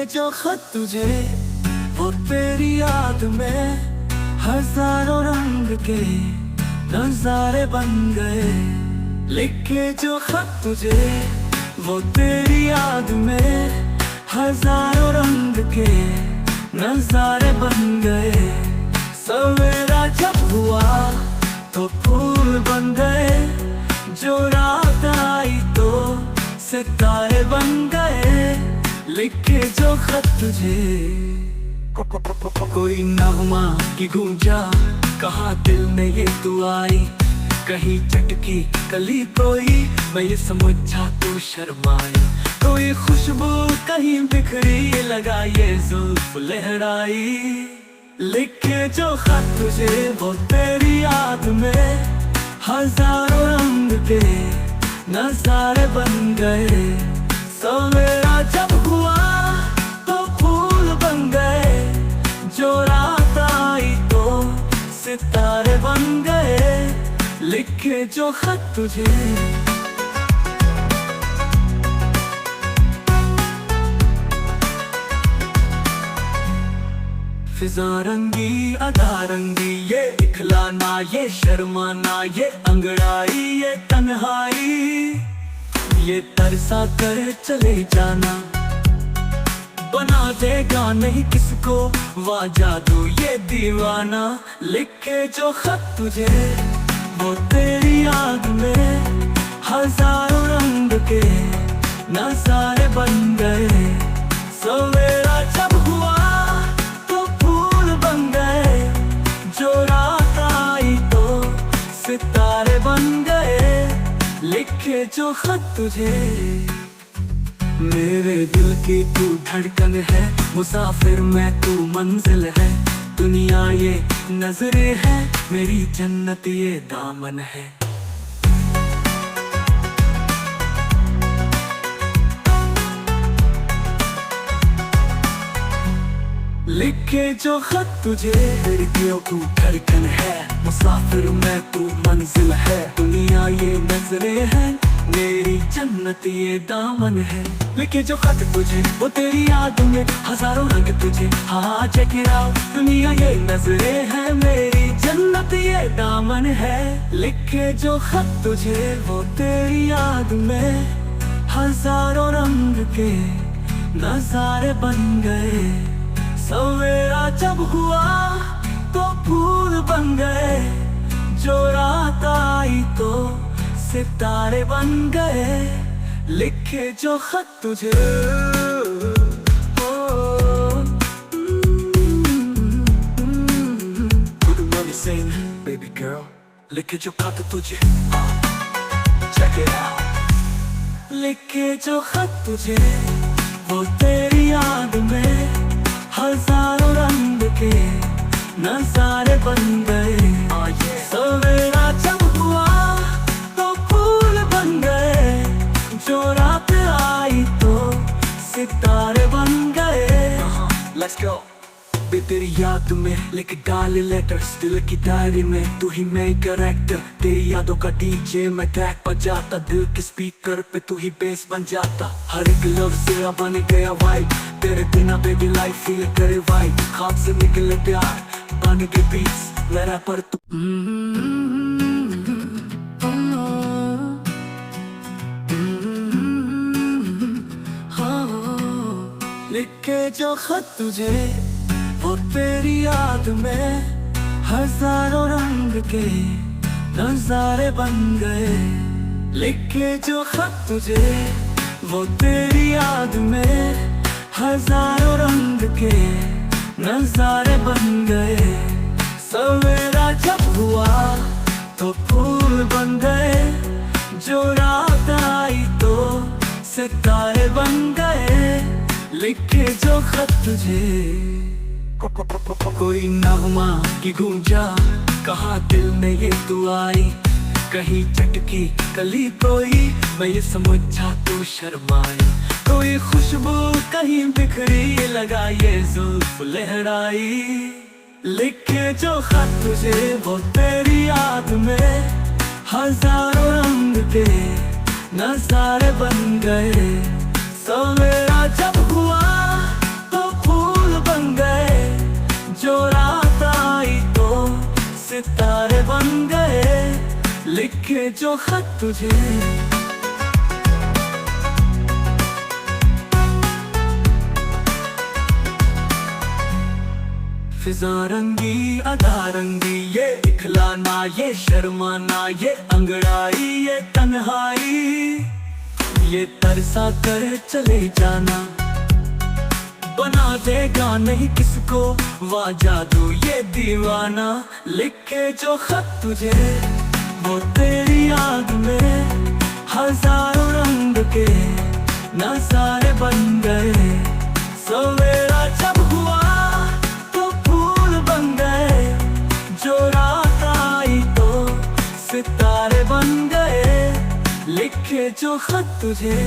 जो खत तुझे वो तेरी याद में हजारों रंग के नजारे बन गए। लिखे जो खत तुझे वो तेरी याद में हजारों रंग के नजारे बन गए। सवेरा जब हुआ तो फूल बन गए, जो रात आई तो सितारे बन गए। लिखे जो खत तुझे कोई नगमा की गूंजा, कहाँ दिल में ये तू आई। कहीं चटकी कली कोई, मैं ये समझा तू शर्माई। कोई खुशबू कहीं बिखरी, लगा ये जुल्फ लहराई। लिखे जो खत तुझे वो तेरी याद में हजारों रंग के नजारे बन गए। सवेरा जब हुआ तो फूल बन गए, जो रात आई तो सितारे बन गए। लिखे जो खत तुझे फिजा रंगी अदा रंगी, ये इखलाना ये शर्माना, ये अंगड़ाई ये तन्हाई, ये तरसा कर चले जाना। बना देगा नहीं किसको वाह जादू ये दीवाना। लिखे जो खत तुझे वो तेरी याद में हजारों रंग के नजारे बन गए। सवेरा जब हुआ तो फूल बन गए, जो रात आई तो सितारे बन गए। लिखे जो खत तुझे मेरे दिल की तू धड़कन है, मुसाफिर मैं तू मंजिल है। दुनिया ये नजरे है, मेरी जन्नत ये दामन है। लिखे जो खत तुझे मेरी दिल तू धड़कन है, मुसाफिर मैं तू मंजिल है। दुनिया ये नजरे है, मेरी जन्नत ये दामन है। लिखे जो खत तुझे वो तेरी याद में हजारों रंग तुझे, हाँ चेक इट आउट। दुनिया ये नजरे है, मेरी जन्नत ये दामन है। लिखे जो खत तुझे वो तेरी याद में हजारों रंग के नजारे बन गए। सवेरा जब हुआ तो फूल बन गए, जो रात आई तो सितारे बन गए। लिखे जो खत तुझे बेबी गर्ल, लिखे जो खत तुझे चेक इट आउट। लिखे जो खत तुझे वो तेरी याद में हजारों रंग के नजारे बन गए। सवेरा जब हुआ तो फूल बन गए, जो रात आई तो सितारे बन गए। Let's go। बे तेरी याद में लिख डाल लेटर्स दिल की डायरी में, तू ही मैं कैरेक्टर। तेरी यादों का डीजे मैं ट्रैक बजाता, दिल के स्पीकर पे तू ही बेस बन जाता। हर एक लफ्ज़ तेरा बन गया वाइब, तेरे बिना बेबी लाइफ फील करे वाइब। ख्वाब से निकले प्यार बन के बीच मेरा पर तू। लिखे जो खत तुझे वो तेरी याद में हजारों रंग के नजारे बन गए। लिखे जो खत तुझे वो तेरी याद में हजारों रंग के नजारे बन गए। सवेरा जब हुआ तो फूल बन गए, जो रात आई तो सितारे बन गए। लिखे जो खत तुझे कोई नगमा की गूंजा, कहाँ दिल में ये तू आई। कहीं चटकी कली कोई, मैं ये समझा तू शर्माई। कोई खुशबू कहीं बिखरी, लगा ये जुल्फ लहराई। लिखे जो खत तुझे वो तेरी याद में हजारों रंग के नजारे बन गए। सवेरा जब हुआ सितारे बन गए लिखे जो खत तुझे। फिजा रंगी अदा रंगी, ये इखलाना ये शर्माना, ये अंगड़ाई ये तन्हाई, ये तरसा कर चले जाना। बना देगा नहीं किसको वाह जादू ये दीवाना, लिखे जो खत तुझे वो तेरी याद में हजारों रंग के नजारे बन गए। सवेरा जब हुआ तो फूल बन गए, जो रात आई तो सितारे बन गए लिखे जो खत तुझे।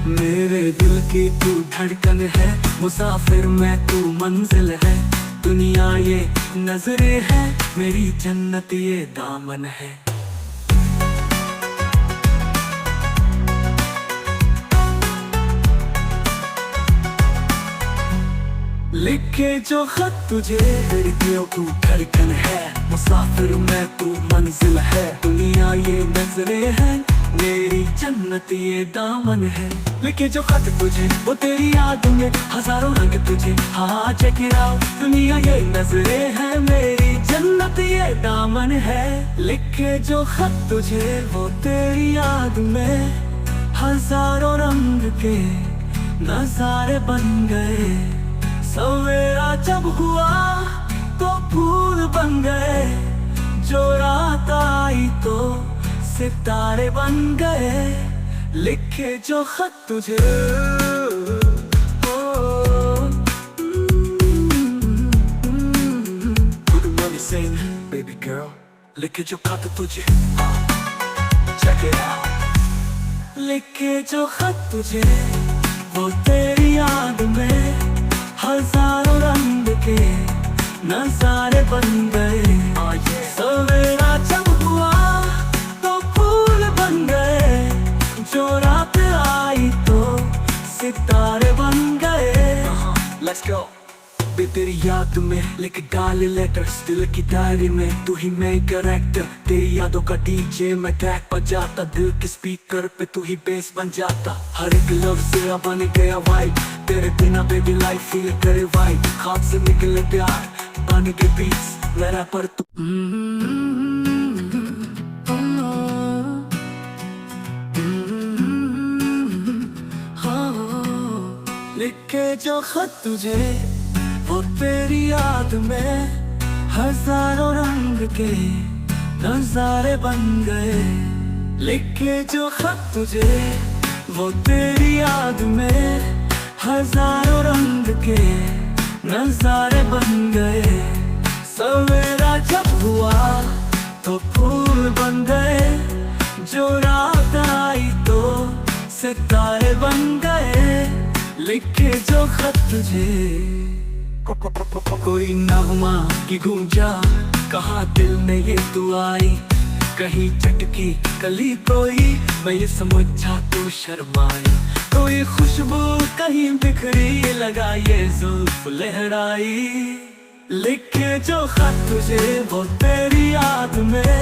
मेरे दिल की तू धड़कन है, मुसाफिर मैं तू मंजिल है। दुनिया ये नजरें है, मेरी जन्नत ये दामन है। लिखे जो खत तुझे, मेरी दिल तू धड़कन है, मुसाफिर मैं तू मंजिल है। दुनिया ये नजरें है, मेरी जन्नत ये दामन है। लिखे जो खत तुझे वो तेरी याद में हजारों रंग तुझे। हाँ चेक इट आउट, दुनिया ये नजरें है, मेरी जन्नत ये दामन है। लिखे जो खत तुझे वो तेरी याद में हजारों रंग के नजारे बन गए। सवेरा जब हुआ तो फूल बन गए, जो रात आई तो सितारे बन गए लिखे जो खत तुझे। Good money sing, baby girl, लिखे जो खत तुझे। Check it out, लिखे जो खत तुझे वो तेरी याद में हजारों रंग के नजारे बन गए। सवेरा जब हुआ तो फूल बन गए, जो रात आई तो सितारे बन गए। Let's go। बे तेरी याद में लिख डाले लेटर्स दिल की डायरी में, तू ही मैं कैरेक्टर। तेरी यादों का डीजे मैं ट्रैक बजाता, दिल के स्पीकर पे तू ही बेस बन जाता। हर एक लव से अब बन गया वाइब, तेरे बिना बेबी लाइफ फील करे वाइब। खाक से निकले प्यार बन के बीट्स मेरा पर तू। लिखे जो खत तुझे वो तेरी याद में हजारों रंग के नजारे बन गए। लिखे जो खत तुझे वो तेरी याद में हजारों रंग के नजारे बन गए। सवेरा जब हुआ तो फूल बन गए, जो रात आई तो सितारे बन गए लिखे जो खत तुझे। कोई नगमा की गूंजा कहाँ दिल में ये तू आई, कहीं चटकी कली कोई मैं ये समझा तू शर्माई। कोई खुशबू कहीं बिखरी लगा ये जुल्फ लहराई। लिखे जो खत तुझे वो तेरी याद में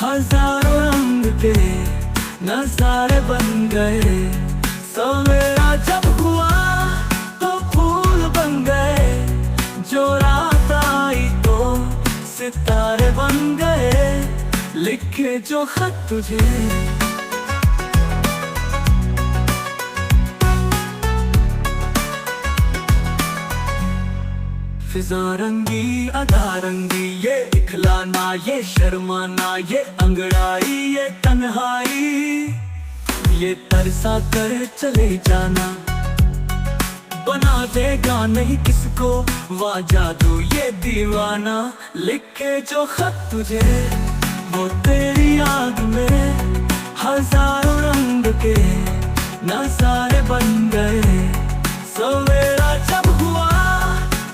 हजारों रंग के नजारे बन गए। सवेरा जब हुआ तो फूल बन गए, जो रात आई तो सितारे बन गए लिखे जो खत तुझे। फिजा रंगी अदा रंगी, ये इखलाना ये शर्माना, ये अंगड़ाई ये तन्हाई, ये तरसा कर चले जाना। बना देगा नहीं किसको वाह जादू ये दीवाना। लिखे जो खत तुझे वो तेरी याद में हजारों रंग के नजारे बन गए। सवेरा जब हुआ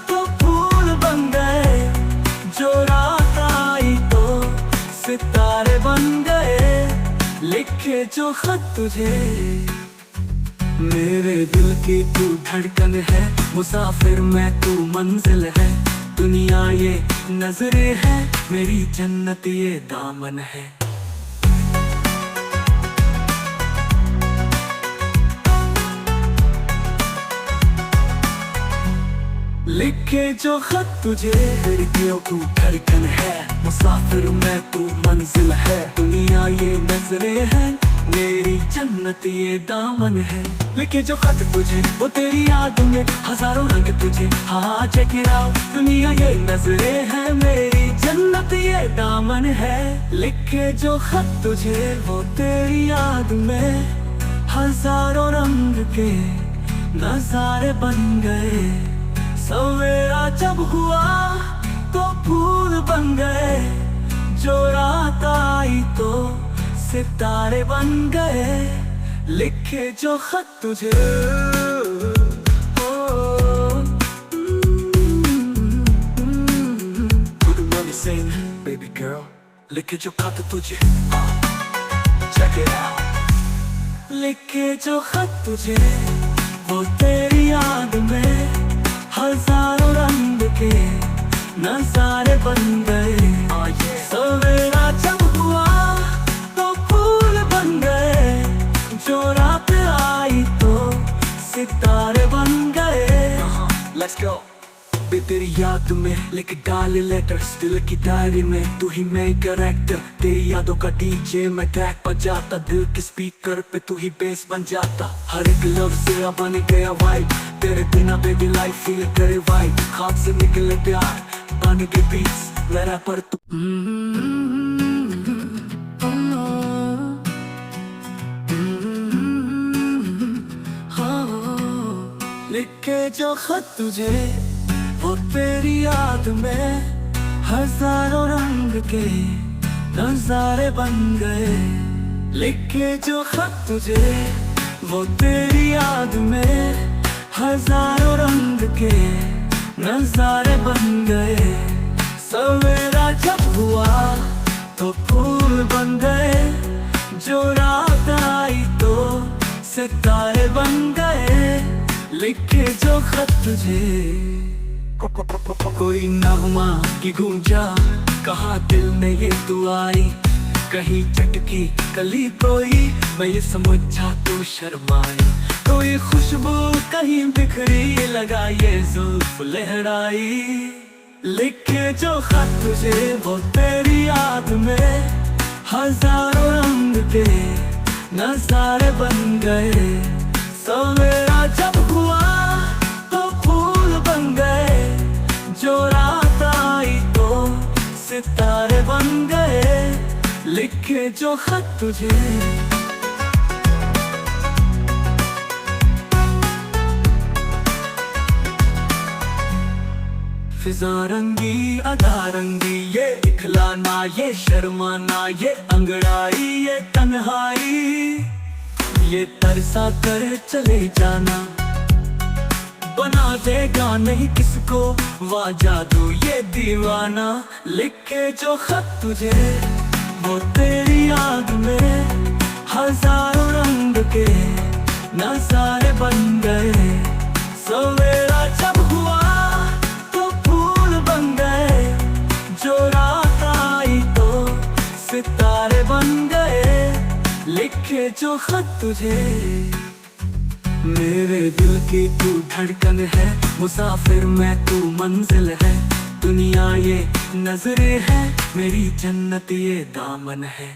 तो फूल बन गए, जो रात आई तो सितारे बन गए लिखे जो खत तुझे। मेरे दिल की तू धड़कन है, मुसाफिर मैं तू मंजिल है। दुनिया ये नजरें है, मेरी जन्नत ये दामन है। लिखे जो खत तुझे, खिड़कियों तू धड़कन है, मुसाफिर मैं तू मंजिल है। दुनिया ये नजरें है, मेरी जन्नत ये दामन है। लिखे जो खत तुझे वो तेरी यादों में, हजारों रंग तुझे, हाँ चेक इट आउट। दुनिया ये नजरें है, मेरी जन्नत ये दामन है। लिखे जो खत तुझे वो तेरी याद में, हजारों रंग के नजारे बन गए। सवेरा जब हुआ तो फूल बन गए, जो रात आई तो सितारे बन गए। लिखे जो खत तुझे बेबी गर्ल, लिखे जो खत तुझे, check it out। लिखे जो खत तुझे वो तेरी याद में, हजारों रंग के नजारे बन गए। सवेरा जब हुआ तो फूल बन गए, जो रात आई तो सितारे बन गए। Let's go। बे तेरी याद में लिख डाले लेटर्स दिल की डायरी में, तू ही मैं कैरेक्टर, तेरी यादों का डीजे मैं ट्रैक बजाता। दिल के स्पीकर पे तू ही बेस बन जाता, हर एक लफ्ज़ तेरा बन गया वाइब। तेरे बिना बेबी लाइफ फील करे वाइब, खाद से निकले प्यार बन के बीट्स मेरा पर तू। लिखे जो खत तुझे वो तेरी याद में, हजारों रंग के नजारे बन गए। लिखे जो खत तुझे वो तेरी याद में, हजारों रंग के नजारे बन गए। सवेरा जब हुआ तो फूल बन गए, जो रात आई तो सितारे बन गए। लिखे जो खत तुझे कोई नगमा की गूंजा, कहाँ दिल में ये तू आई, कहीं चटकी कली कोई, मैं ये समझा तू शर्माई। कोई खुशबू कहीं बिखरी, लगा ये जुल्फ लहराई। लिखे जो खत तुझे वो तेरी याद में, हजारों रंग के नजारे बन गए। सवेरा जब हुआ तो फूल बन गए, जो रात आई तो सितारे बन गए। लिखे जो खत तुझे फिजा रंगी अदा रंगी, ये इखलाना ये शर्माना, ये अंगड़ाई ये तन्हाई, ये तरसा कर चले जाना। बना देगा नहीं किसको वाह जादू ये दीवाना। लिखे जो खत तुझे वो तेरी याद में, हजारों रंग के नजारे बन गए। सवेरा जब हुआ तो फूल बन गए, जो रात आई तो सितारे बन गए। लिखे जो खत तुझे मेरे दिल की तू धड़कन है, मुसाफिर मैं तू मंजिल है। दुनिया ये नजरें है, मेरी जन्नत ये दामन है।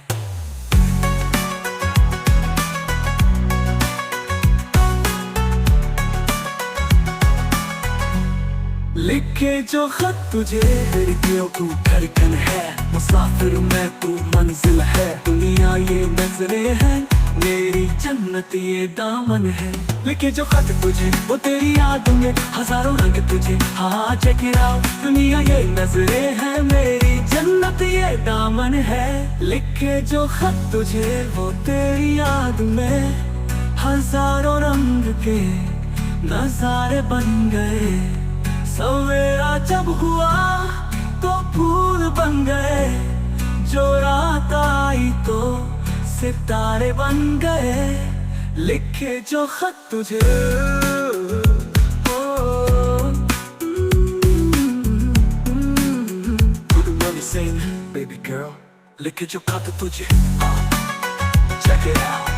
लिखे जो खत तुझे खिड़कियों तू धड़कन है, मुसाफिर मैं तू मंजिल है। दुनिया ये नजरें है, मेरी जन्नत ये दामन है। लिखे जो खत तुझे वो तेरी यादों में, हजारों रंग तुझे, हाँ चेक इट आउट। दुनिया ये नजरें है, मेरी जन्नत ये दामन है। लिखे जो खत तुझे वो तेरी याद में, हजारों रंग के नजारे बन गए। सवेरा जब हुआ तो फूल बन गए, जो रात आई तो सितारे बन गए। लिखे जो खत तुझे money sing, baby girl, लिखे जो खत तुझे, check it out।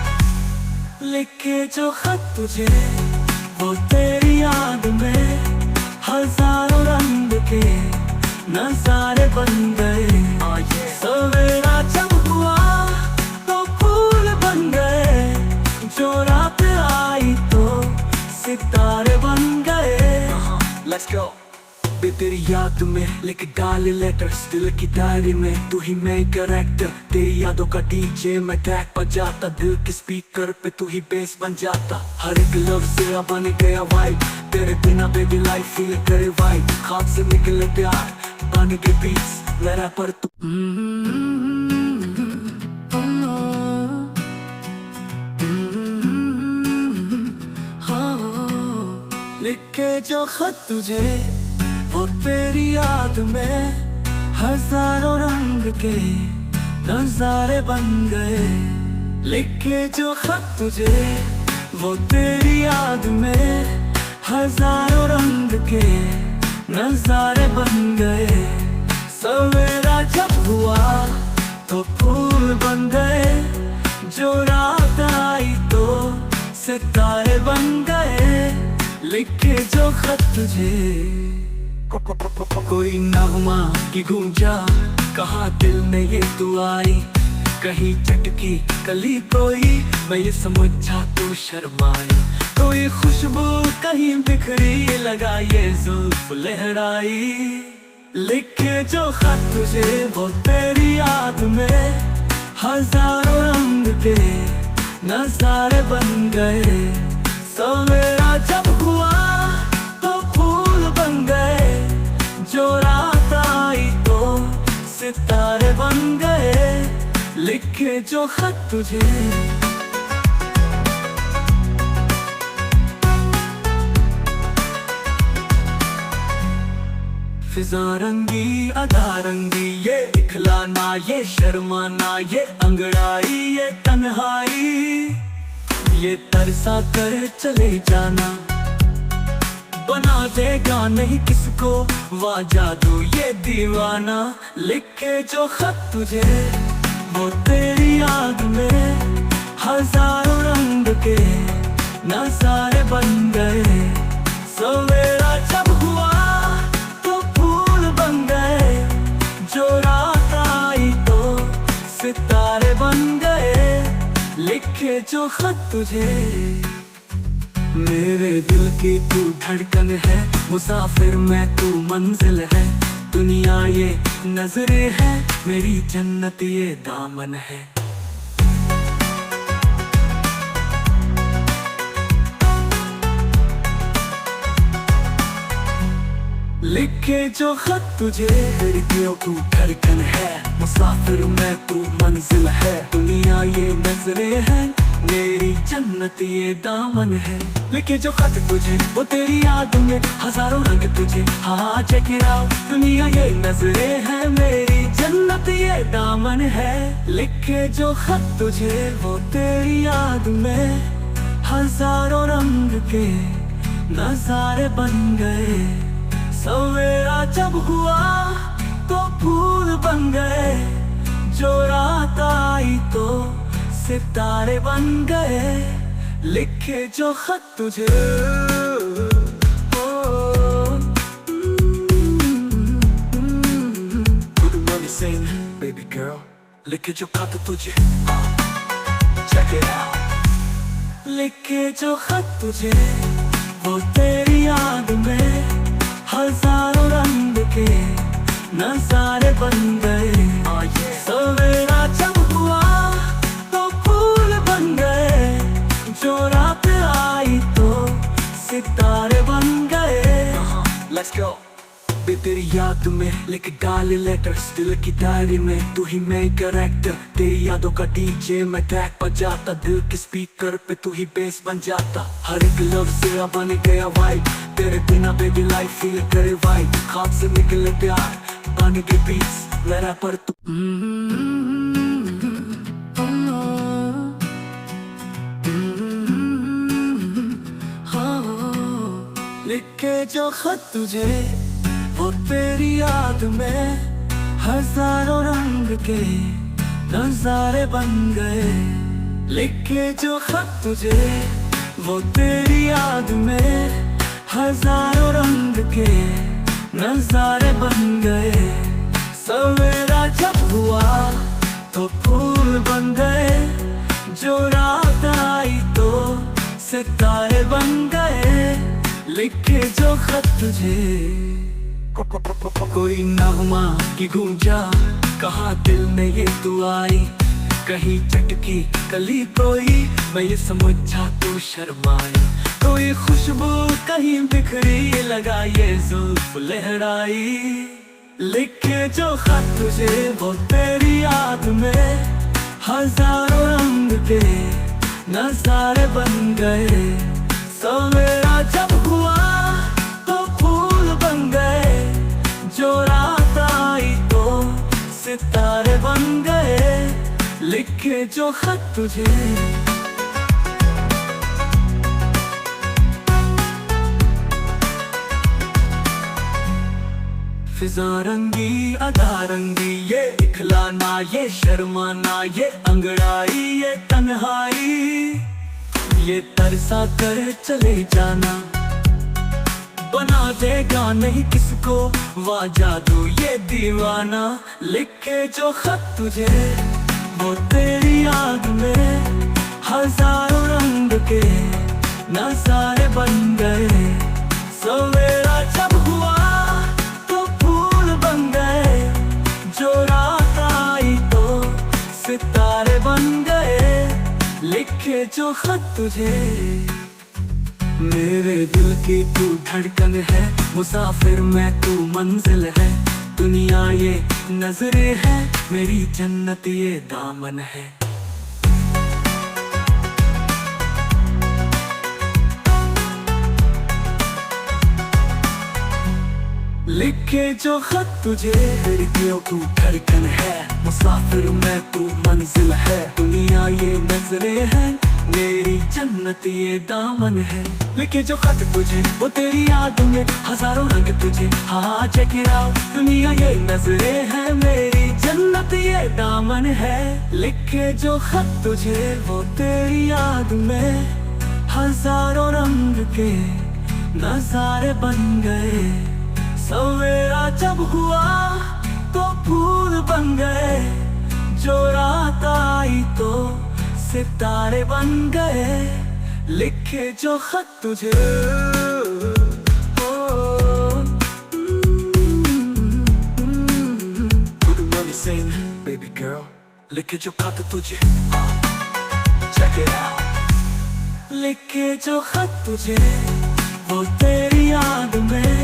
लिखे जो खत तुझे, वो तेरी याद में हजारों रंग के नजारे बन गए। सवेरा जब हुआ तो फूल बन गए, जो रात आई तो सितारे बन गए। Let's go। बे तेरी याद में लिख डाले लेटर्स दिल की डायरी में, तू ही मेन कैरेक्टर, तेरी यादों का डीजे मैं टैग बजाता, दिल के स्पीकर पे तू ही बेस बन जाता। हर एक लफ्ज़ तेरा बन गया वाइब, तेरे बिना बेबी लाइफ फील करे वाइब, खाक से निकले प्यार बन के बीट्स मेरा पर तू। लिखे जो खत तुझे, वो तेरी याद में हजारों रंग के नजारे बन गए। लिखे जो खत तुझे, वो तेरी याद में हजारों रंग के नजारे बन गए। सवेरा जब हुआ तो फूल बन गए, जो रात आई तो सितारे बन गए। लिखे जो खत तुझे, कोई नगमा की गूंजा, कहाँ दिल में ये तू आई, कहीं चटकी कली कोई, मैं ये समझा तू शर्माई, कोई खुशबू कहीं बिखरी लगा ये जुल्फ लहराई। लिखे जो खत तुझे, वो तेरी याद में हजारों रंग के नजारे बन गए। सवेरा जब हुआ तो फूल बन गए, जो रात आई तो सितारे बन गए। लिखे जो खत तुझे, फिजा रंगी अदा रंगी, ये दिखलाना ये शर्माना, ये अंगड़ाई ये तन्हाई, ये तरसा कर चले जाना, बना देगा नहीं किसको वाह जादू ये दीवाना। लिखे जो खत तुझे, वो तेरी याद में हजारों रंग के नजारे बन गए। सवेरा जब हुआ तो फूल बन गए, जो रात आई तो सितारे बन गए। लिखे जो खत तुझे, मेरे दिल की तू धड़कन है, मुसाफिर मैं तू मंजिल है, दुनिया ये नजरे है, मेरी जन्नत ये दामन है। लिखे जो खत तुझे, मेरी दिल तू धड़कन है, मुसाफिर मैं तू मंजिल है, दुनिया ये नजरे है, मेरी जन्नत ये दामन है। लिखे जो खत तुझे, वो तेरी याद में हजारों रंग तुझे, हाँ चेक इट आउट, दुनिया ये नजरे है, मेरी जन्नत ये दामन है। लिखे जो खत तुझे, वो तेरी याद में हजारों रंग के नजारे बन गए। सवेरा जब हुआ तो फूल बन गए, जो रात आई तो सितारे बन गए। लिखे जो खत तुझे, good money sing, baby girl, लिखे जो खत तुझे, check it out। लिखे जो खत तुझे, वो तेरी याद में हजारों रंग के नजारे बन गए। सवेरा जब हुआ तो फूल बन गए, जो रात आई तो सितारे बन गए। Let's go। बे तेरी याद में लिख डाले लेटर्स दिल की डायरी में, तू ही मेन कैरेक्टर, तेरी यादों का डीजे मैं टैग बजाता, दिल के स्पीकर पे तू ही बेस बन जाता। हर एक लफ्ज़ तेरा बन गया वाइब, तेरे बिना बेबी लाइफ फील करे वाइब, खाक से निकले प्यार बन के बीट्स मेरा पर तू। लिखे जो खत तुझे, वो तेरी याद में हजारों रंग के नजारे बन गए। लिखे जो खत तुझे वो तेरी याद में हजारों रंग के नजारे बन गए। सवेरा जब हुआ तो फूल बन गए, जो रात आई तो सितारे बन गए। लिखे जो खत तुझे कोई नगमा की गूंजा, कहाँ दिल में ये तू आई। कहीं चटकी कली कोई, मैं ये समझा तू शर्माई। कोई खुशबू कहीं बिखरी, लगा ये जुल्फ लहराई। लिखे जो खत तुझे वो तेरी याद में हजारों रंग के नजारे बन गए। सवेरा जब हुआ तो फूल बन गए, जो रात आई तो सितारे बन गए। लिखे जो खत तुझे फिजा रंगी अदा रंगी, ये इखलाना ये शर्माना, ये अंगड़ाई ये तन्हाई, ये तरसा कर चले जाना। बना देगा नहीं किसको वाह जादू ये दीवाना। लिखे जो खत तुझे वो तेरी याद में हजारों रंग के नजारे बन गए। सवेरा जब हुआ तो फूल बन गए, जो रात आई तो सितारे बन गए। लिखे जो खत तुझे मेरे दिल की तू धड़कन है, मुसाफिर मैं तू मंजिल है। दुनिया ये नजरें है, मेरी जन्नत ये दामन है। लिखे जो खत तुझे मेरी दिल तू धड़कन है, मुसाफिर मैं तू मंजिल है। दुनिया ये नजरें है, मेरी जन्नत ये दामन है। लिखे जो खत तुझे वो तेरी याद में हजारों रंग तुझे, हाँ चेक इट आउट। दुनिया ये नजरें है, मेरी जन्नत ये दामन है। लिखे जो खत तुझे वो तेरी याद में हजारों रंग के नजारे बन गए। सवेरा जब हुआ तो फूल बन गए, जो रात आई तो सितारे बन गए। लिखे जो खत तुझे बेबी गर्ल, लिखे जो खत तुझे चेक इट आउट। लिखे जो खत तुझे वो तेरी याद में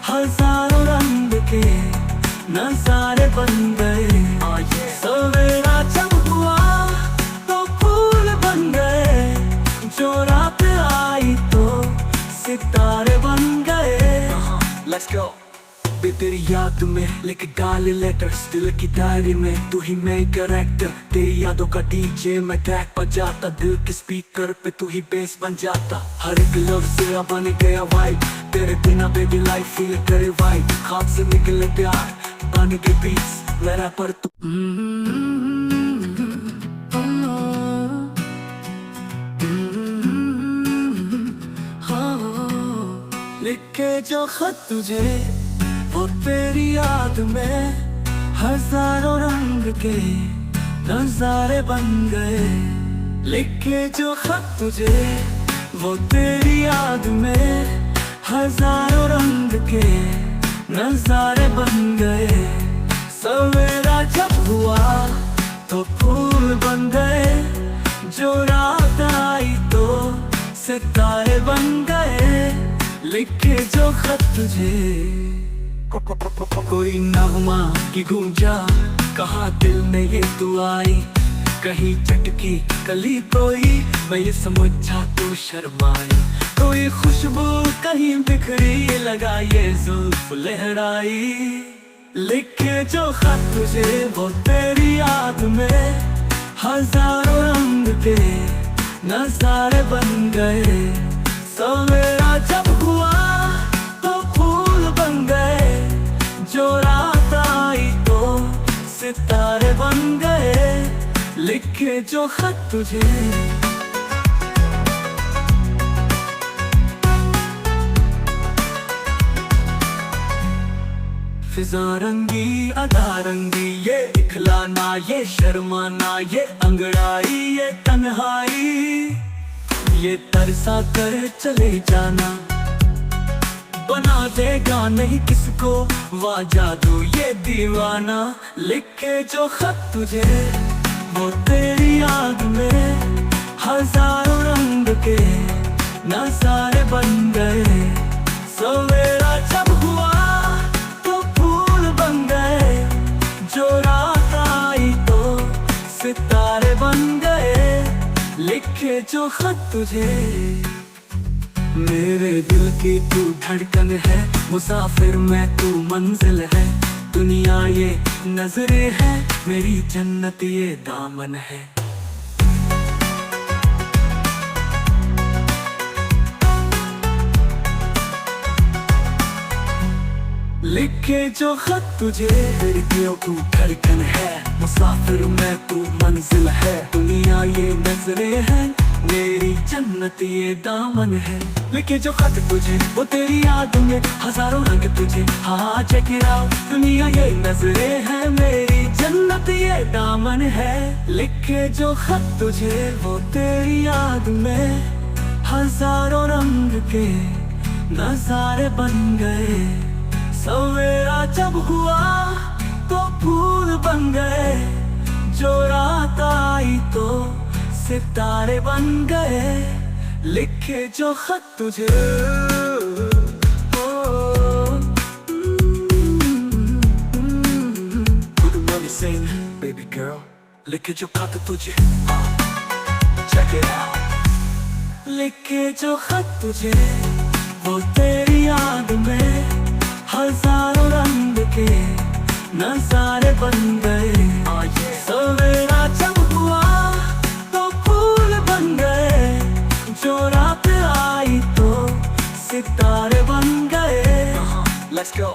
हजारों रंग के नजारे बन गए। सवेरा जब हुआ तो फूल बन गए, जो रात आई तो सितारे बन गए। Let's go। बे तेरी याद में लिख डाले लेटर्स दिल की डायरी में, तू ही मेन कैरेक्टर। तेरी यादों का डीजे मैं ट्रैक बजाता, दिल के स्पीकर पे तू ही बेस बन जाता। हर एक लफ्ज़ तेरा बन गया वाइब, तेरे बिना बेबी लाइफ फील करे वाइब। खाब से निकले प्यार बन के बीट्स मेरा पर तू। लिखे जो खत तुझे वो तेरी याद में हजारों रंग के नजारे बन गए। लिखे जो खत तुझे वो तेरी याद में हजारों रंग के नजारे बन गए। सवेरा जब हुआ तो फूल बन गए, जो रात आई तो सितारे बन गए। लिखे जो खत तुझे कोई नगमा की गूंजा, कहाँ दिल में ये तू आई। कहीं चटकी कली कोई, मैं ये समझा तू शर्माई। कोई खुशबू कहीं बिखरी, लगा ये जुल्फ लहराई। लिखे जो खत तुझे वो तेरी याद में हजारों रंग के नजारे बन गए। सवेरा जब हुआ तो फूल बन गए, जो रात आई तो सितारे बन गए लिखे जो खत तुझे। फिजा रंगी अदा रंगी, ये दिखलाना ये शर्माना, ये अंगड़ाई ये तन्हाई, ये तरसा कर चले जाना। बना देगा नहीं किसको वाह जादू ये दीवाना, लिखे जो खत तुझे वो तेरी याद में हजारों रंग के नजारे बन गए। सवेरा जब हुआ तो फूल बन गए, जो रात आई तो सितारे बन गए लिखे जो खत तुझे। मेरे दिल की तू धड़कन है, मुसाफिर मैं तू मंजिल है। दुनिया ये नजरे है, मेरी जन्नत ये दामन है। लिखे जो खत तुझे, मेरी दिल तू धड़कन है, मुसाफिर मैं तू मंजिल है। दुनिया ये नजरे है, मेरी जन्नत ये दामन है। लिखे जो खत तुझे वो तेरी याद में हजारों रंग तुझे। हाँ चेक इट आउट, दुनिया ये नजरे है, मेरी जन्नत ये दामन है। लिखे जो खत तुझे वो तेरी याद में हजारों रंग के नजारे बन गए। सवेरा जब हुआ तो फूल बन गए, जो रात आई तो सितारे बन गए लिखे जो खत तुझे। Good morning sing baby girl, लिखे जो खत तुझे। Check it out, लिखे जो खत तुझे वो तेरी याद में हजारों रंग के नजारे बन गए। सवेरा जब हुआ जो रात आई तो सितारे बन गए। Let's go।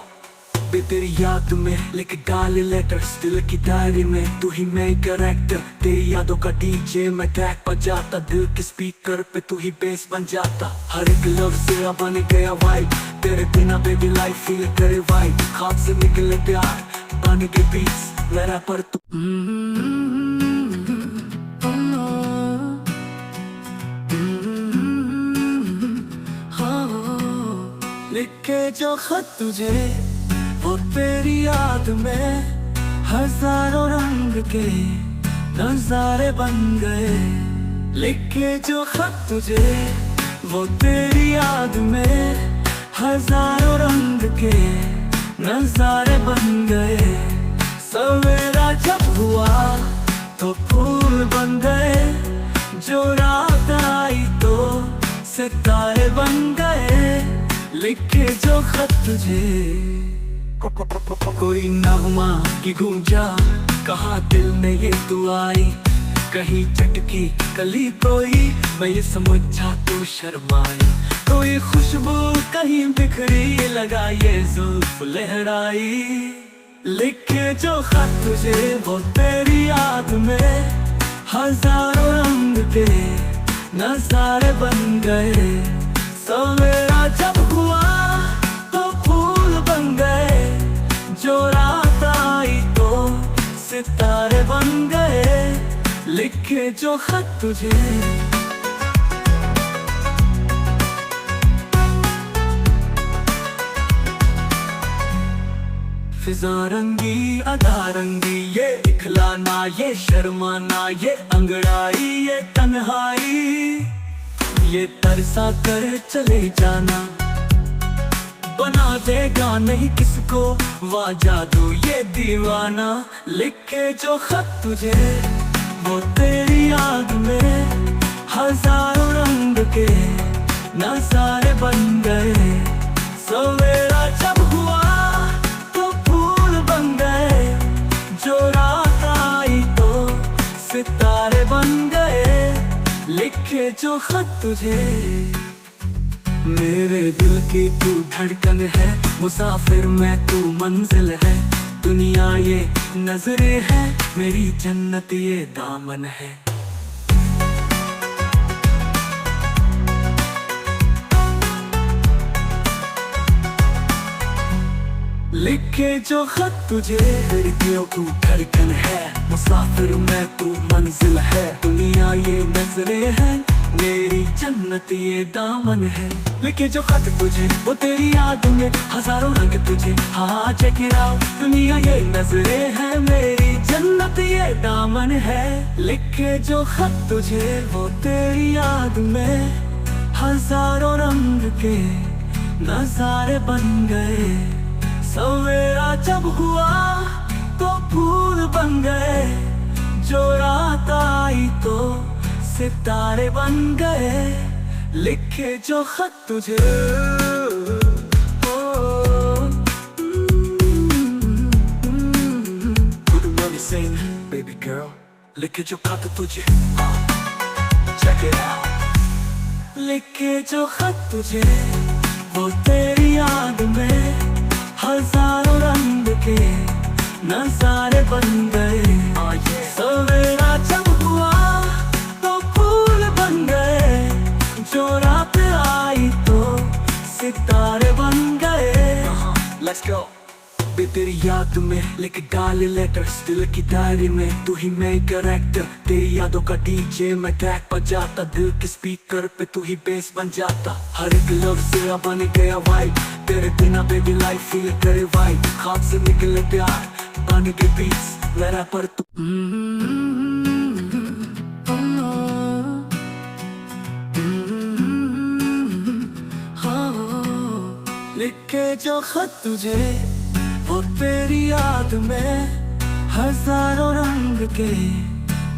बे तेरी याद में लिख डाले लेटर्स दिल की डायरी में, तू ही मैं कैरेक्टर। तेरी यादों का डीजे मैं ट्रैक बजाता, दिल के स्पीकर पे तू ही बेस बन जाता। हर एक लफ्ज़ तेरा बन गया वाइब, तेरे बिना बेबी लाइफ फील करे वाइब। खाद से निकले प्यार बन के बीट्स मेरा पर तू। लिखे जो खत तुझे वो तेरी याद में हजारों रंग के नजारे बन गए। लिखे जो खत तुझे वो तेरी याद में हजारों रंग के नजारे बन गए। सवेरा जब हुआ तो फूल बन गए, जो रात आई तो सितारे बन गए लिखे जो खत तुझे। कोई नगमा की गूंजा कहाँ दिल में ये तू आई, कहीं चटकी कली कोई मैं ये समझा तू शर्माई। कोई खुशबू कहीं बिखरी लगा ये जुल्फ लहराई। लिखे जो खत तुझे वो तेरी याद में हजारों रंग के नजारे बन गए। सवेरा जब हुआ तो फूल बन गए, जो रात आई तो सितारे बन गए लिखे जो खत तुझे। फिजा रंगी अदा रंगी, ये दिखलाना ये शर्माना, ये अंगड़ाई ये तन्हाई, ये तरसा कर चले जाना। बना देगा नहीं किसको वाह जादू ये दीवाना। लिखे जो खत तुझे वो तेरी याद में हजारों रंग के नजारे बन गए। सवेरा जब हुआ तो फूल बन गए, जो रात आई तो सितारे बन गए लिखे जो खत तुझे। मेरे दिल की तू धड़कन है, मुसाफिर मैं तू मंजिल है। दुनिया ये नजरें है, मेरी जन्नत ये दामन है। लिखे जो खत तुझे, दिलों की धड़कन है, मुसाफिर मैं तू मंजिल है। दुनिया ये नजरें है, मेरी जन्नत ये दामन है। लिखे जो खत तुझे, वो तेरी याद में हजारों रंग तुझे। हाँ चेक इट आउट, दुनिया ये नजरें है, मेरी जन्नत ये दामन है। लिखे जो खत तुझे, वो तेरी याद में हजारों रंग के नजारे बन गए। सवेरा जब हुआ तो फूल बन गए, जो रात आई तो सितारे बन गए। लिखे जो खत तुझे, good money sing baby girl। लिखे जो खत तुझे, check it out। लिखे जो खत तुझे, वो तेरी याद में हजारों रंग के नजारे बन गए। सवेरा जब हुआ तो फूल बन गए, जो रात आई तो सितारे बन गए। Let's go। बे तेरी याद में लिख डाले लेटर्स, दिल की डायरी में तू ही मैं कैरेक्टर। तेरी यादों का डीजे मैं ट्रैक बजाता, दिल के स्पीकर पे तू ही बेस बन जाता। हर एक लफ्ज़ तेरा बन गया वाइब, तेरे बिना बेबी लाइफ फील करे वाइब। खाब से निकले प्यार बन के बीट्स, मेरा पर तू। लिखे जो खत तुझे, वो तेरी याद में हजारों रंग के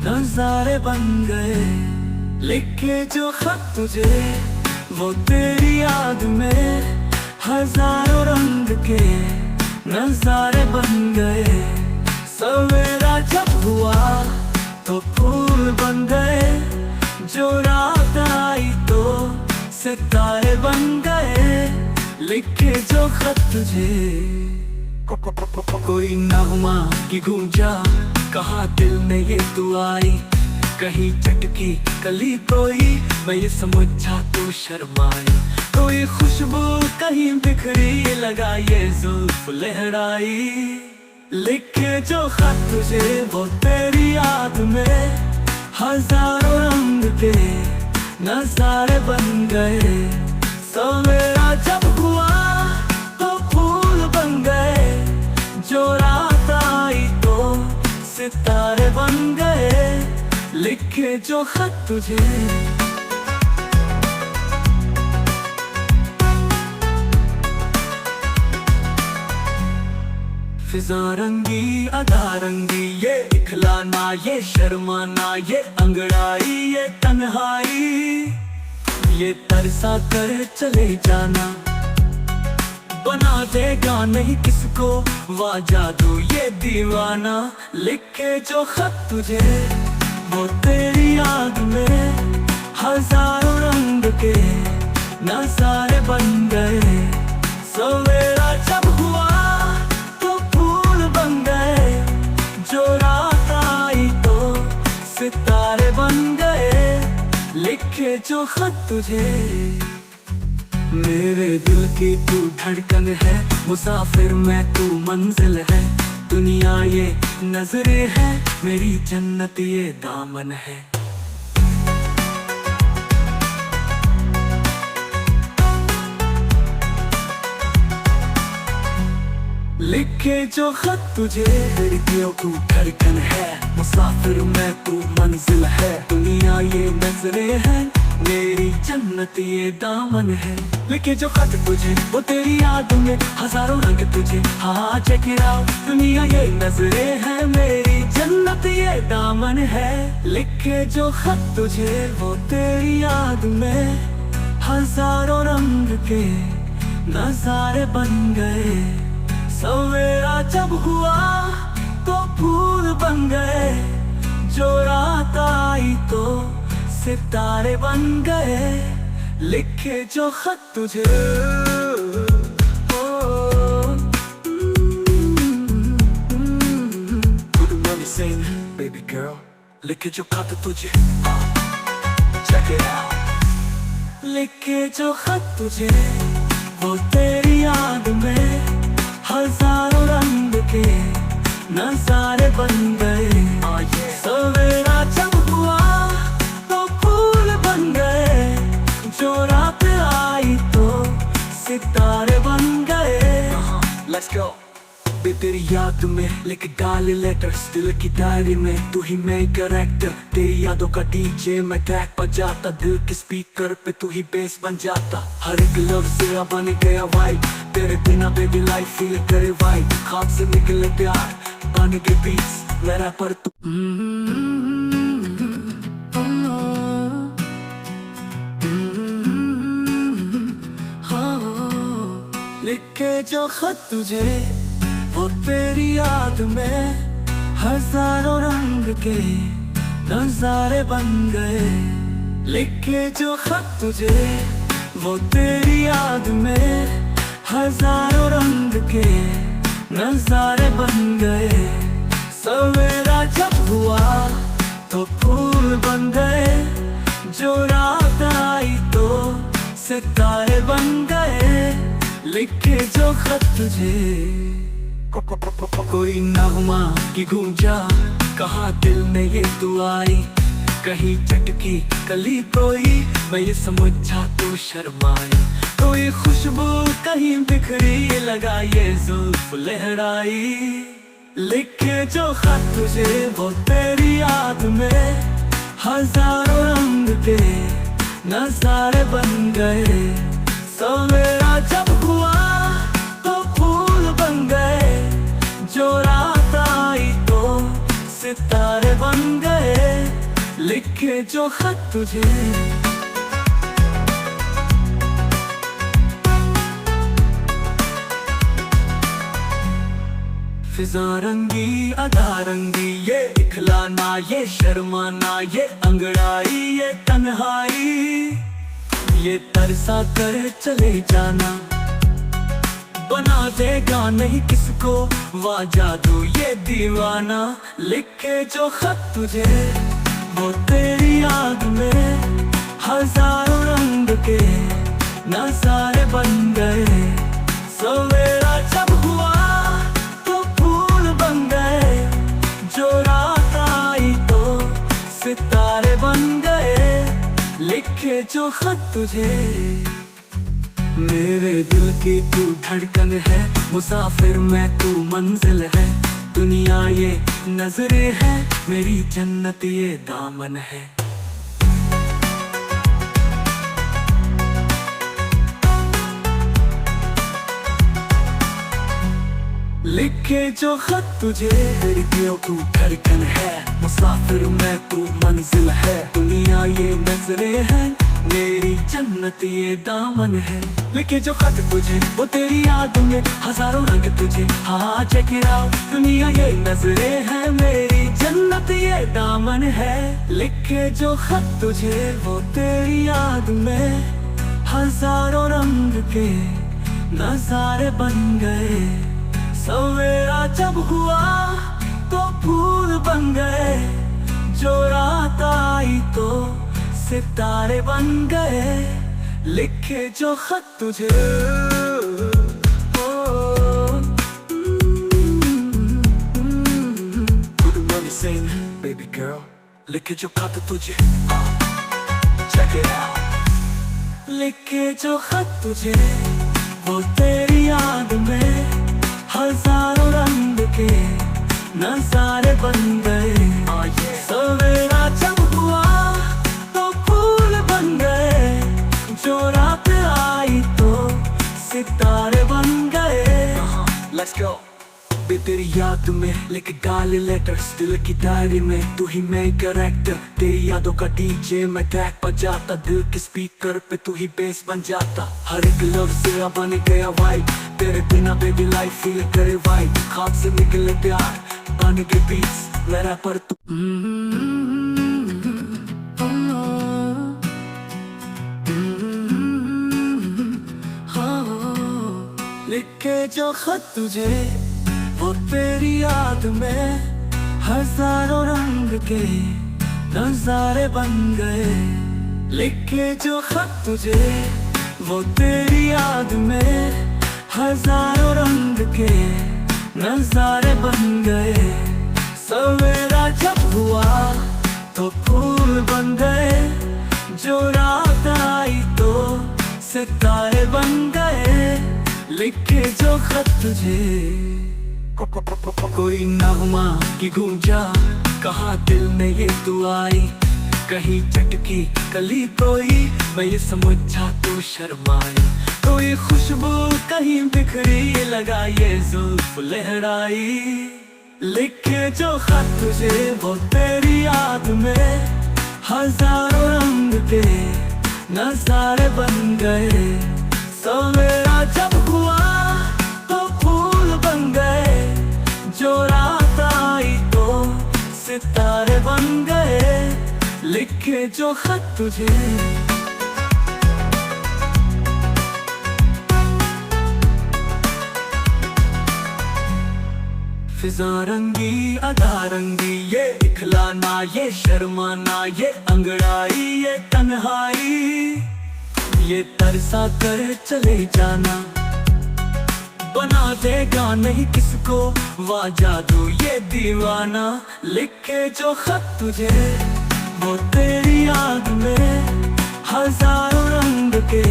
नजारे बन गए। लिखे जो खत तुझे, वो तेरी याद में हजारों रंग के नजारे बन गए। सवेरा जब हुआ तो फूल बन गए, जो रात आई तो सितारे बन गए। लिखे जो खत तुझे, कोई नगमा की गूंजा, कहाँ दिल में ये तू आई। कहीं चटकी कली कोई, मैं ये समझा तू शर्माई। कोई खुशबू कहीं बिखरी, लगा ये जुल्फ लहराई। लिखे जो खत तुझे, वो तेरी याद में हजारों रंग के नजारे बन गए। सवेरा जब हुआ तो फूल बन गए, जो रात आई तो सितारे बन गए। लिखे जो खत तुझे, फिजा रंगी अदा रंगी, ये दिखलाना ये शर्माना, ये अंगड़ाई ये तन्हाई, ये तरसा कर चले जाना। बना देगा नहीं किसको वाह जादू ये दीवाना। लिखे जो खत तुझे, वो तेरी याद में हजारों रंग के नजारे बन गए। सवेरा जब हुआ तो फूल बन गए, जो रात आई तो सितारे बन गए। लिखे जो खत तुझे, मेरे दिल की तू धड़कन है, मुसाफिर मैं तू मंजिल है। दुनिया ये नजरें है, मेरी जन्नत ये दामन है। लिखे जो खत तुझे, दिलों की धड़कन है, मुसाफिर मैं तू मंजिल है। दुनिया ये नजरें है, मेरी जन्नत ये दामन है। लिखे जो खत तुझे, वो तेरी याद में हजारों रंग तुझे। हाँ चेक इट आउट, दुनिया ये नजरें है, मेरी जन्नत ये दामन है। लिखे जो खत तुझे, वो तेरी याद में हजारों रंग के नजारे बन गए। सवेरा जब हुआ तो फूल बन गए, जो रात आई तो सितारे बन गए। लिखे जो खत तुझे, sing, baby girl, लिखे जो खत तुझे, check it out. लिखे जो खत तुझे, वो तेरी याद में हजारों रंग के नजारे बन गए। सवेरा जब हुआ तो फूल बन गए, जो रात आई तो सितारे बन गए। Let's go. बे तेरी याद में लिख डाले लेटर्स दिल की डायरी में, तू ही मेन कैरेक्टर, तेरी यादों का डीजे मैं ट्रैक बजाता, दिल के स्पीकर पे तू ही बेस बन जाता। हर एक लफ्ज़ तेरा बन गया वाइब, तेरे बिना बेबी लाइफ फील करे वाइब, खाब से निकले प्यार बन के बीट्स मेरा पर तू। लिखे जो खत तुझे, वो तेरी याद में हजारों रंग के नजारे बन गए। लिखे जो खत तुझे, वो तेरी याद में हजारों रंग के नजारे बन गए। सवेरा जब हुआ तो फूल बन गए, जो रात आई तो सितारे बन गए। लिखे जो खत तुझे, कोई नगमा की गूंजा, कहाँ दिल में ये तू आई, कहीं चटकी कली कोई मैं ये समझा तू शर्माई, कोई खुशबू कहीं बिखरी लगा ये जुल्फ लहराई। लिखे जो खत तुझे, वो तेरी याद में हजारों रंग के नजारे बन गए। सवेरा जब हुआ तो फूल बन गए, जो रात आई तो सितारे बन गए। लिखे जो खत तुझे, फिजा रंगी अदा रंगी, ये इखलाना ये शर्माना, ये अंगड़ाई ये तन्हाई, ये तरसा कर चले जाना बना देगा नहीं किसको वाह जादू ये दीवाना। लिखे जो खत तुझे, वो तेरी याद में हजारों रंग के नजारे बन गए। सवेरा जब हुआ तो फूल बन गए, जो रात आई तो सितारे बन गए। लिखे जो खत तुझे, मेरे दिल की तू धड़कन है, मुसाफिर मैं तू मंजिल है, दुनिया ये नजरें है, मेरी जन्नत ये दामन है। लिखे जो खत तुझे, मेरी दिल तू धड़कन है, मुसाफिर मैं तू मंजिल है, दुनिया ये नजरें है, मेरी जन्नत ये दामन है। लिखे जो खत तुझे, वो तेरी याद में हजारों रंग तुझे, हाँ चेक इट आउट, दुनिया ये नजरें है, मेरी जन्नत ये दामन है। लिखे जो खत तुझे, वो तेरी याद में हजारों रंग के नजारे बन गए। सवेरा जब हुआ तो फूल बन गए, जो रात आई तो सितारे बन गए। लिखे जो खत तुझे, good morning sing, baby girl, लिखे जो खत तुझे, check it out. लिखे जो खत तुझे, वो तेरी याद में हजारों रंग के नजारे बन गए। सवेरा जब हुआ तो फूल बन गए, जो रात आई तो सितारे बन गए। Let's go. बे तेरी याद में लिख डाले लेटर्स दिल की डायरी में, तू ही मेन कैरेक्टर, तेरी यादों का डीजे मैं ट्रैक बजाता, दिल के स्पीकर पे तू ही बेस बन जाता। हर एक लफ्ज़ तेरा बन गया वाइब, तेरे बिना बेबी लाइफ फील करे वाइब, खाब से निकले प्यार बन के बीट्स मेरा पर तू। लिखे जो खत तुझे, वो तेरी याद में हजारों रंग के नजारे बन गए। लिखे जो खत तुझे वो तेरी याद में, हजारों रंग के नजारे बन गए। सवेरा जब हुआ तो फूल बन गए, जो रात आई तो सितारे बन गए। लिखे जो खत तुझे कोई नगमा की गूंजा, कहाँ दिल में ये तू आई। कहीं चटकी कली कोई, मैं ये समझा तू शर्माई। कोई खुशबू कहीं बिखरी, लगा ये जुल्फ लहराई। लिखे जो खत तुझे वो तेरी याद में, हजारों रंग के नजारे बन गए। सवेरा जब हुआ तो फूल बन गए, जो रात आई तो सितारे बन गए। लिखे जो खत तुझे फिजा रंगी अदा रंगी, ये दिखलाना ये शर्माना, ये अंगड़ाई ये तन्हाई, ये तरसा कर चले जाना। बना देगा नहीं किसको वाह जादू ये दीवाना। लिखे जो खत तुझे वो तेरी याद में, हजारों रंग के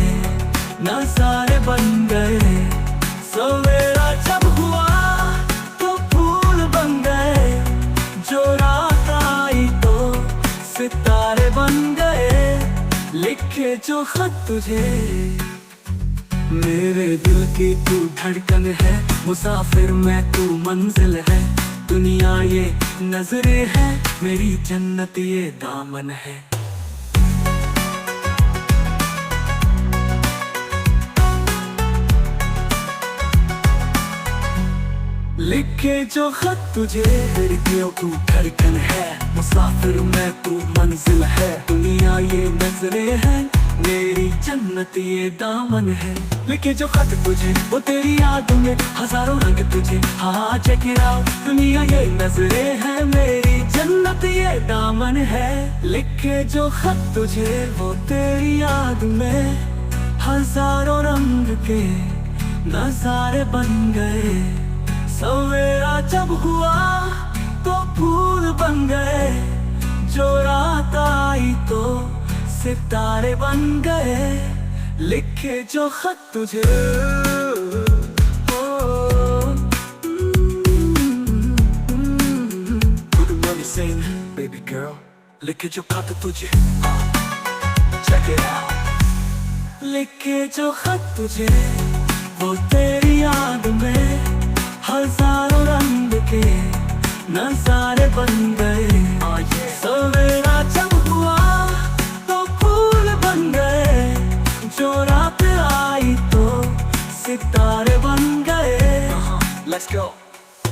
नजारे बन गए। सवेरा जब हुआ तो फूल बन गए, जो रात आई तो सितारे बन गए। लिखे जो खत तुझे मेरे दिल की तू धड़कन है, मुसाफिर मैं तू मंजिल है। दुनिया ये नजरे है, मेरी जन्नत ये दामन है। लिखे जो खत तुझे मेरी दिल तू धड़कन है, मुसाफिर मैं तू मंजिल है। दुनिया ये नजरे है, मेरी जन्नत ये दामन है। लिखे जो खत तुझे वो तेरी याद में, हजारों रंग तुझे हाँ चेक इट आउट। दुनिया ये नजरे है, मेरी जन्नत ये दामन है। लिखे जो खत तुझे वो तेरी याद में, हजारों रंग के नजारे बन गए। सवेरा जब हुआ तो फूल बन गए, जो रात आई तो सितारे बन गए। लिखे जो खत तुझे baby girl, लिखे जो खत तुझे check it out। लिखे जो खत तुझे वो तेरी याद में, हजारों रंग के नजारे बन गए। सवेरा जब हुआ तो फूल बन गए, जो रात आई तो सितारे बन गए। Let's go।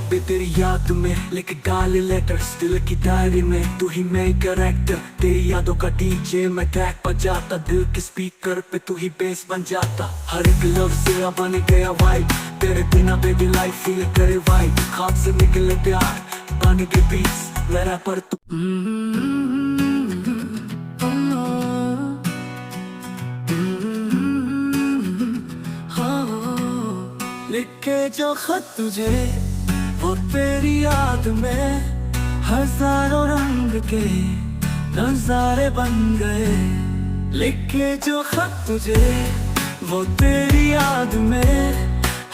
बे तेरी याद में लिख डाल लेटर्स दिल की डायरी में, तू ही मैं कैरेक्टर। तेरी यादों का डीजे मैं ट्रैक बजाता, दिल के स्पीकर पे तू ही बेस बन जाता। हर एक लफ्ज़ तेरा बन गया वाइब, तेरे बिना बेबी लाइफ फील करे वाइब। खाद से निकले प्यार बन के बीट्स मेरा पर तू। लिखे जो खत तुझे वो तेरी याद में, हजारों रंग के नजारे बन गए। लिखे जो खत तुझे वो तेरी याद में,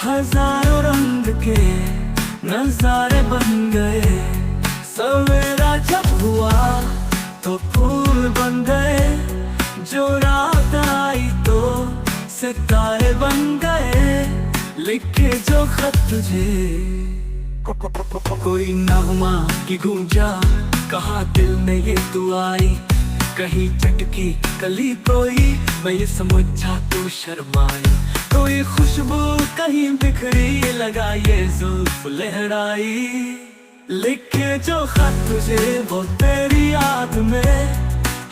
हजारों रंग के नजारे बन गए। सवेरा जब हुआ तो फूल बन गए, जो रात आई तो सितारे बन गए। लिखे जो खत तुझे कोई नगमा की गूंजा, कहाँ दिल में ये तू आई। कहीं चटकी कली कोई, मैं ये समझा तू शर्माई। कोई खुशबू कहीं बिखरी, लगा ये जुल्फ लहराई। लिखे जो खत तुझे वो तेरी याद में,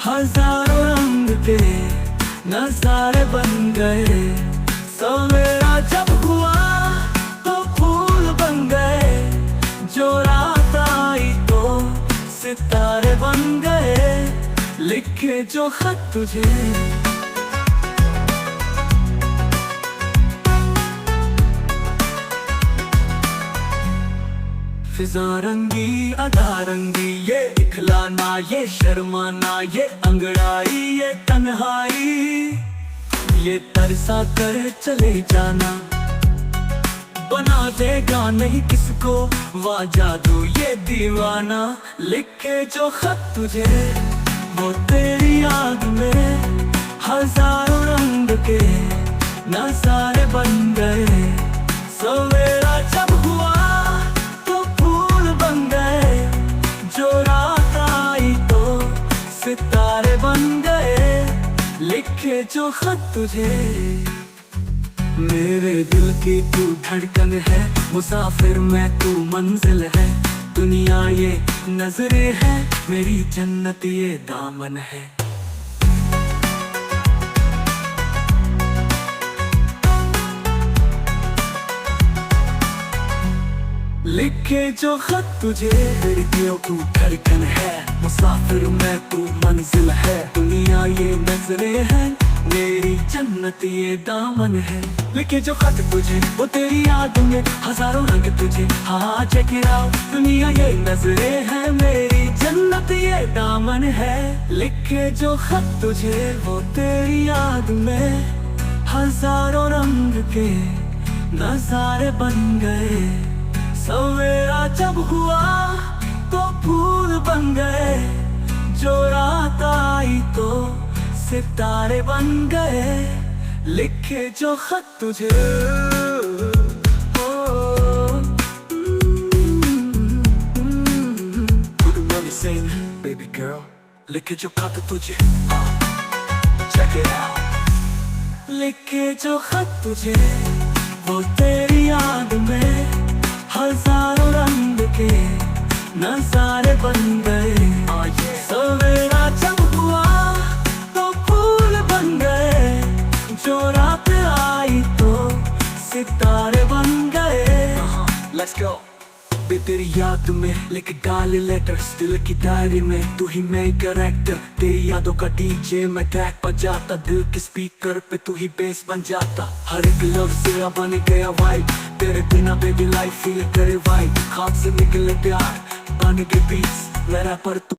हजारों रंग के नजारे बन गए। सवेरा जब हुआ तो फूल बन गए, जो रात आई तो सितारे बन गए लिखे जो खत तुझे। फिजा रंगी अदा रंगी, ये इखलाना ये शर्माना, ये अंगड़ाई ये तन्हाई, ये तरसा कर चले जाना। बना देगा नहीं किसको वाह जादू ये दीवाना, लिखे जो खत तुझे वो तेरी याद में हजारों रंग के नजारे बन गए। सवेरा जब हुआ तो फूल बन गए, जो रात आई तो सितारे बन गए लिखे जो खत तुझे। मेरे दिल की तू धड़कन है, मुसाफिर मैं तू मंजिल है। दुनिया ये नजरें है, मेरी जन्नत ये दामन है। लिखे जो खत तुझे, मेरी दिल तू धड़कन है, मुसाफिर मैं तू मंजिल है। दुनिया ये नजरें है, मेरी जन्नत ये दामन है। लिखे जो खत तुझे वो तेरी याद में हजारों रंग तुझे। हाँ चेक इट आउट, दुनिया ये नजरें है, मेरी जन्नत ये दामन है। लिखे जो खत तुझे वो तेरी याद में हजारों रंग के नजारे बन गए। सवेरा जब हुआ तो फूल बन गए, जो रात आई तो सितारे बन गए लिखे जो खत तुझे। Baby girl, लिखे जो खत तुझे। Check it out, लिखे जो खत तुझे वो तेरी याद में हजारों रंग के नजारे बन गए। सवेरा जब हुआ तो फूल बन गए, जो रात आई तो सितारे बन गए। Let's go। बे तेरी याद में लिख डाले लेटर्स दिल की डायरी में, तू ही मैं कैरेक्टर। तेरी यादों का डीजे मैं ट्रैक बजाता, दिल के स्पीकर पे तू ही बेस बन जाता। हर एक लफ्ज़ तेरा बन गया वाइब, तेरे बिना बेबी लाइफ फील करे वाइब। खाब से निकले प्यार बन के बीट्स मेरा पर तू।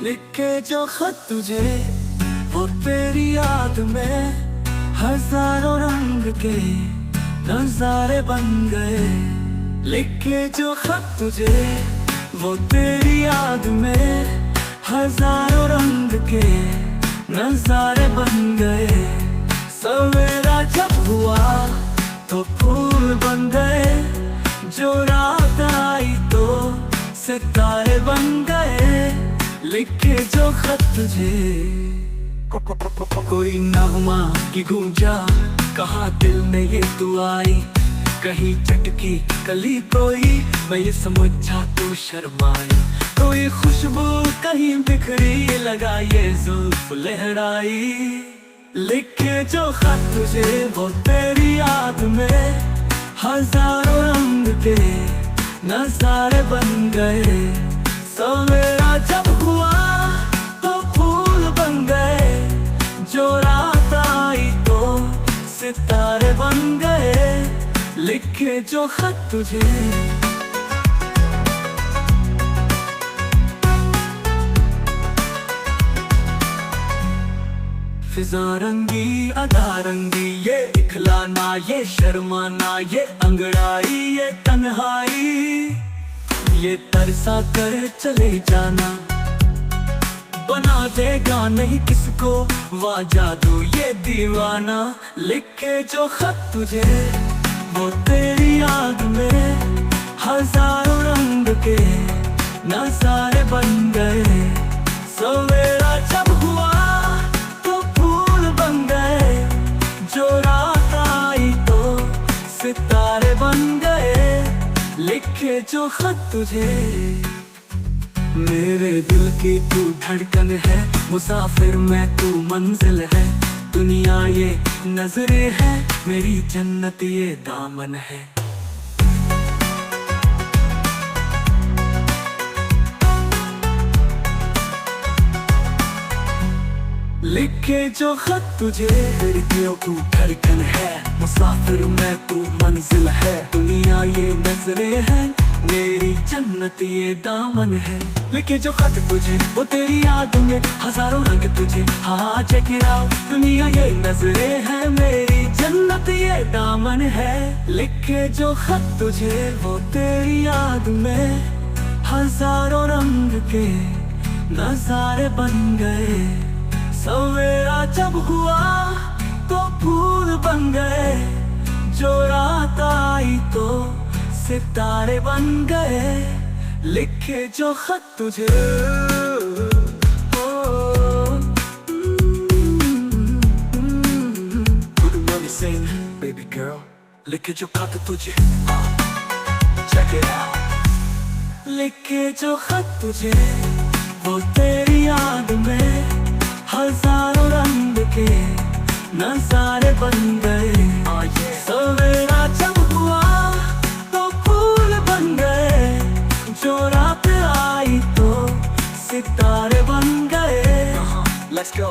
लिखे जो खत तुझे वो तेरी याद में हजारों रंग के नजारे बन गए। लिखे जो खत तुझे वो तेरी याद में हजारों रंग के नजारे बन गए। सवेरा जब हुआ तो फूल बन गए, जो रात आई तो सितारे बन गए लिखे जो खत तुझे। कोई नगमा की गूंजा कहाँ दिल में ये तू आई, कहीं चटकी कली कोई मैं ये समझा तू शर्माई। कोई खुशबू कहीं बिखरी लगा ये जुल्फ लहराई। लिखे जो खत तुझे वो तेरी याद में हजारों रंग के नजारे बन गए। सवेरा जब हुआ तो फूल बन गए, जो रात आई तो सितारे बन गए लिखे जो खत तुझे। फिजा रंगी अदा रंगी, ये इखलाना ये शर्माना, ये अंगड़ाई ये तन्हाई, ये तरसा कर चले जाना। बना देगा नहीं किसको वाह जादू ये दीवाना। लिखे जो खत तुझे वो तेरी याद में हजारों रंग के नजारे बन गए। सवेरा जब हुआ तो फूल बन गए, जो रात आई तो सितारे बन गए लिखे जो खत तुझे। मेरे दिल की तू धड़कन है, मुसाफिर मैं तू मंजिल है। दुनिया ये नजरें हैं मेरी जन्नत ये दामन है। लिखे जो खत तुझे खिड़कियों तू धड़कन है, मुसाफिर मैं तू मंजिल है। दुनिया ये नजरें हैं मेरी जन्नत ये दामन है। लिखे जो खत तुझे वो तेरी याद में हजारों रंग तुझे, हाँ चेक इट आउट। दुनिया ये नजरें हैं मेरी जन्नत ये दामन है। लिखे जो खत तुझे वो तेरी याद में हजारों रंग के नजारे बन गए। सवेरा जब हुआ तो फूल बन गए, जो रात आई तो सितारे बन गए। लिखे जो खत तुझे बेबी गर्ल, लिखे जो खत तुझे चेक इट आउट। लिखे जो खत तुझे वो तेरी याद में हजारों रंग के नजारे बन गए। सवेरा जब हुआ तो फूल बन गए, जो रात आई तो सितारे बन गए। Let's go।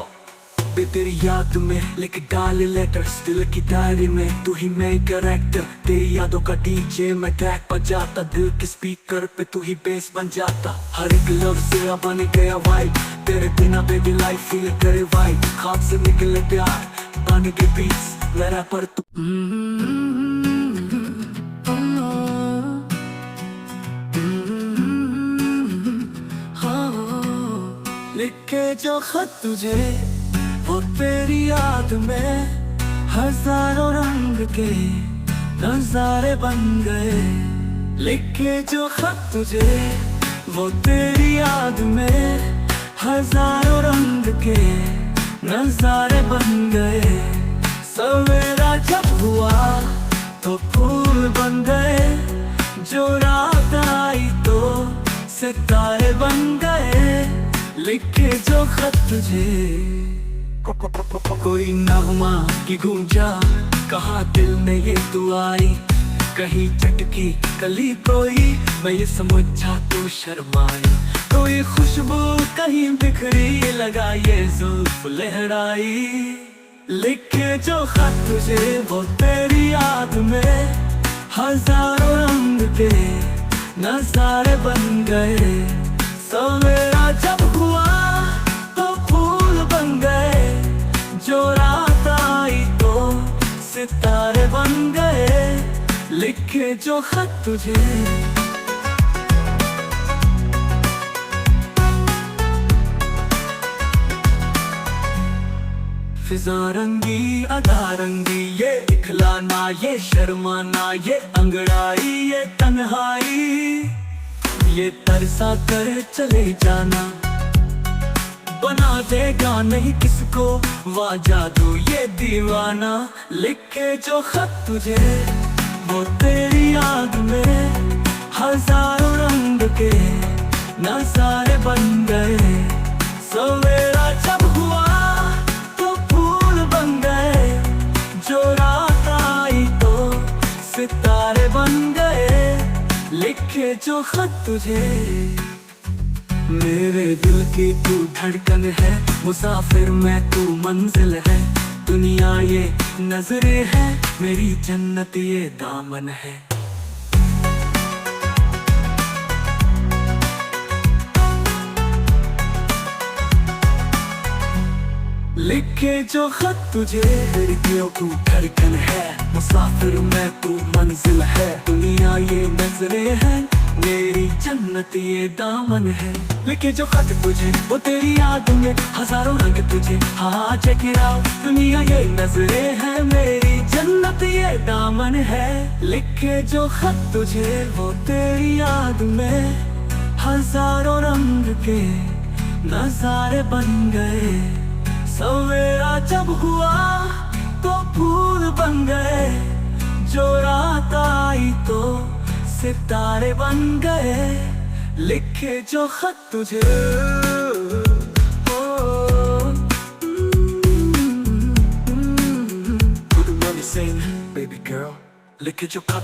बे तेरी याद में लिख डाले लेटर्स दिल की डायरी में, तू ही मैं कैरेक्टर तेरी यादों का डीजे। मैं ट्रैक बजाता दिल के स्पीकर पे, तू ही बेस बन जाता। हर एक लव से बन गया वाइब, तेरे बिना बेबी लाइफ फील करे वाइब। खाब से निकले प्यार बन के बीट्स मेरा पर तू। लिखे जो खत तुझे वो तेरी याद में हजारों रंग के नजारे बन गए। लिखे जो खत तुझे वो तेरी याद में हजारों रंग के नजारे बन गए। सवेरा जब हुआ तो फूल बन गए, जो रात आई तो सितारे बन गए। लिखे जो खत तुझे कोई नगमा की गूंजा, कहाँ दिल में ये तू आई। कहीं चटकी कली कोई मैं ये समझा तू शर्माई। कोई खुशबू कहीं बिखरी लगा ये जुल्फ लहराई। लिखे जो खत तुझे वो तेरी याद में हजारों रंग के नजारे बन गए। सवेरा जब हुआ तो फूल बन गए, जो रात आई तो सितारे बन गए। लिखे जो खत तुझे फिजा रंगी अदा रंगी, ये इखलाना ये शर्माना, ये अंगड़ाई ये तन्हाई, ये तरसा कर चले जाना। बना देगा नहीं किसको वाह जादू ये दीवाना। लिखे जो खत तुझे वो तेरी याद में हजारों रंग के नजारे बन गए। सवेरा जब हुआ तो फूल बन गए, जो रात आई तो सितारे बन गए। लिखे जो खत तुझे मेरे दिल की तू धड़कन है, मुसाफिर मैं तू मंजिल है। दुनिया ये नजरें है मेरी जन्नत ये दामन है। लिखे जो खत तुझे खिड़कियों तू धड़कन है, मुसाफिर मैं तू मंजिल है। दुनिया ये नजरें है मेरी जन्नत ये दामन है। लिखे जो खत तुझे वो तेरी याद में हजारों रंग तुझे, हाँ चेक इट आउट। दुनिया ये नजरें है मेरी जन्नत ये दामन है। लिखे जो खत तुझे वो तेरी याद में हजारों रंग के नजारे बन गए। सवेरा जब हुआ तो फूल बन गए, जो रात आई तो सितारे बन गए। लिखे जो खत तुझे baby girl लिखे जो खत